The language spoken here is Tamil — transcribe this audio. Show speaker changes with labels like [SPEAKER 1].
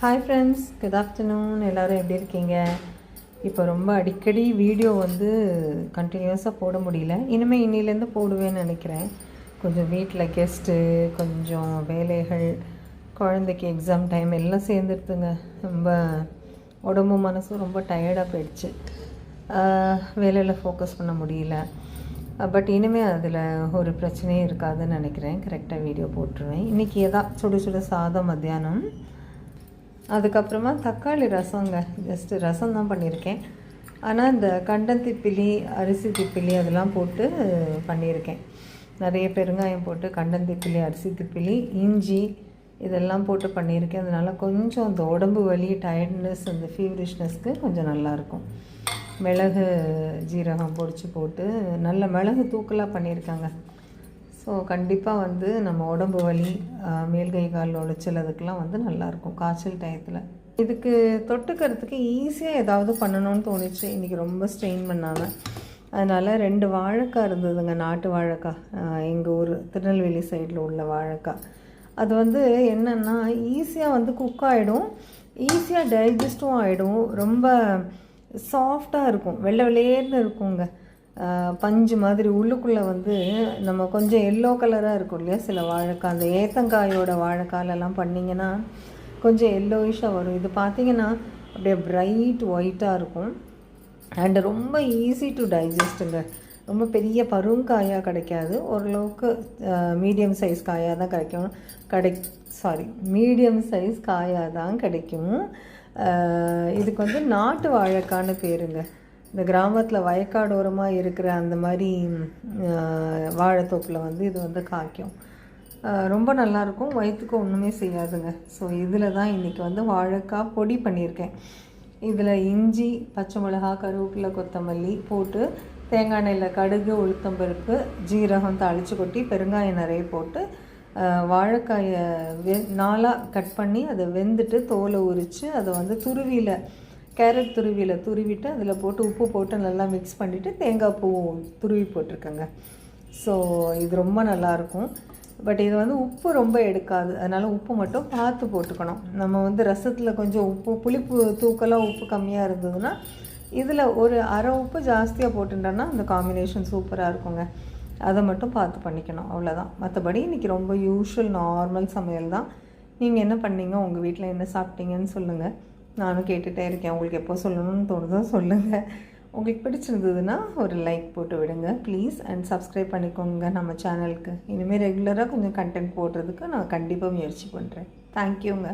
[SPEAKER 1] Hi friends, good afternoon. எல்லோரும் எப்படி இருக்கீங்க? இப்போ ரொம்ப அடிக்கடி வீடியோ கண்டினியூஸாக போட முடியல. இனிமேல் இன்னிலேருந்து போடுவேன்னு நினைக்கிறேன். கொஞ்சம் வீட்டில் கெஸ்ட்டு, கொஞ்சம் வேலைகள், குழந்தைக்கு எக்ஸாம் டைம் எல்லாம் சேர்ந்துடுதுங்க. ரொம்ப உடம்பு மனசும் ரொம்ப டயர்டாக போயிடுச்சு. வேலையில் ஃபோக்கஸ் பண்ண முடியல. பட் இனிமேல் அதில் ஒரு பிரச்சனையும் இருக்காதுன்னு நினைக்கிறேன். கரெக்டாக வீடியோ போட்டுருவேன். இன்றைக்கி சுடு சுடு சாதம் மத்தியானம், அதுக்கப்புறமா தக்காளி ரசங்க. ஜஸ்ட்டு ரசம் தான் பண்ணியிருக்கேன். ஆனால் இந்த கண்டந்திப்பிலி, அரிசி திப்பிலி அதெல்லாம் போட்டு பண்ணியிருக்கேன். நிறைய பெருங்காயம் போட்டு கண்டந்திப்பிலி, அரிசி திப்பிலி, இஞ்சி இதெல்லாம் போட்டு பண்ணியிருக்கேன். அதனால் கொஞ்சம் அந்த உடம்பு வலி, டயர்ட்னஸ், அந்த ஃபீவரிஷ்னஸ்க்கு கொஞ்சம் நல்லாயிருக்கும். மிளகு ஜீரகம் பொடிச்சு போட்டு நல்ல மிளகு தூக்கலாக பண்ணியிருக்காங்க. ஸோ கண்டிப்பாக நம்ம உடம்பு வலி, மேல்கை கால் உளைச்சல் அதுக்கெலாம் நல்லாயிருக்கும் காய்ச்சல் டயத்தில். இதுக்கு தொட்டுக்கிறதுக்கு ஈஸியாக ஏதாவது பண்ணணும்னு தோணுச்சு. இன்றைக்கி ரொம்ப ஸ்ட்ரெயின் பண்ணாமல். அதனால் 2 வாழைக்காய் இருந்ததுங்க, நாட்டு வாழைக்காய். எங்கள் ஊர் திருநெல்வேலி சைடில் உள்ள வாழைக்காய். அது என்னென்னா ஈஸியாக குக் ஆகிடும், ஈஸியாக டைஜஸ்ட்டும் ஆகிடும். ரொம்ப சாஃப்டாக இருக்கும், வெள்ளை வெள்ளையேன்னு இருக்குங்க. பஞ்சு மாதிரி உள்ளுக்குள்ளே நம்ம கொஞ்சம் எல்லோ கலராக இருக்கும் இல்லையா சில வாழைக்காய். அந்த ஏத்தங்காயோட வாழைக்காலெல்லாம் பண்ணிங்கன்னா கொஞ்சம் எல்லோயிஷாக வரும். இது பார்த்திங்கன்னா அப்படியே பிரைட் ஒயிட்டாக இருக்கும். அண்டு ரொம்ப ஈஸி டு டைஜஸ்ட்டுங்க. ரொம்ப பெரிய பருங்காயாக கிடைக்காது, ஓரளவுக்கு மீடியம் சைஸ் காயாக தான் மீடியம் சைஸ் காயாக தான் கிடைக்கும். இதுக்கு நாட்டு வாழைக்கான்னு பேருங்க. இந்த கிராமத்தில் வயக்காடோரமாக இருக்கிற அந்த மாதிரி வாழைத்தோப்பில் இது காய்க்கும். ரொம்ப நல்லாயிருக்கும், வயிற்றுக்கு ஒன்றுமே செய்யாதுங்க. ஸோ இதில் தான் இன்றைக்கி வாழைக்காய் பொடி பண்ணியிருக்கேன். இதில் இஞ்சி, பச்சை மிளகா, கருவேப்பிலை, கொத்தமல்லி போட்டு தேங்காய் எண்ணெயில் கடுகு, உளுத்தம்பருப்பு, ஜீரகம் தாளித்து கொட்டி பெருங்காயம் நிறைய போட்டு வாழைக்காயை 4ஆக கட் பண்ணி அதை வெந்துட்டு தோலை உரித்து அதை துருவியில் கேரட் துருவிட்டு அதில் போட்டு உப்பு போட்டு நல்லா மிக்ஸ் பண்ணிவிட்டு தேங்காய் பூ துருவி போட்டிருக்கேங்க. ஸோ இது ரொம்ப நல்லாயிருக்கும். பட் இது உப்பு ரொம்ப எடுக்காது, அதனால் உப்பு மட்டும் பார்த்து போட்டுக்கணும். நம்ம ரசத்தில் கொஞ்சம் உப்பு, புளிப்பு தூக்கலாக உப்பு கம்மியாக இருந்ததுன்னா இதில் ஒரு அரை உப்பு ஜாஸ்தியாக போட்டுட்டோன்னா அந்த காம்பினேஷன் சூப்பராக இருக்குங்க. அதை மட்டும் பார்த்து பண்ணிக்கணும், அவ்வளோதான். மற்றபடி இன்றைக்கி ரொம்ப யூஷுவல் நார்மல் சமையல் தான். நீங்கள் என்ன பண்ணீங்க, உங்கள் வீட்டில் என்ன சாப்பிட்டீங்கன்னு சொல்லுங்கள். நானும் கேட்டுகிட்டே இருக்கேன். உங்களுக்கு எப்போ சொல்லணும்னு தோணுதோ சொல்லுங்கள். உங்களுக்கு பிடிச்சிருந்ததுன்னா ஒரு லைக் போட்டு விடுங்க ப்ளீஸ். அண்ட் சப்ஸ்கிரைப் பண்ணிக்கோங்க நம்ம சேனலுக்கு. இனிமேல் ரெகுலராக கொஞ்சம் கண்டென்ட் போடுறதுக்கு நான் கண்டிப்பாக முயற்சி பண்ணுறேன். தேங்க்யூங்க.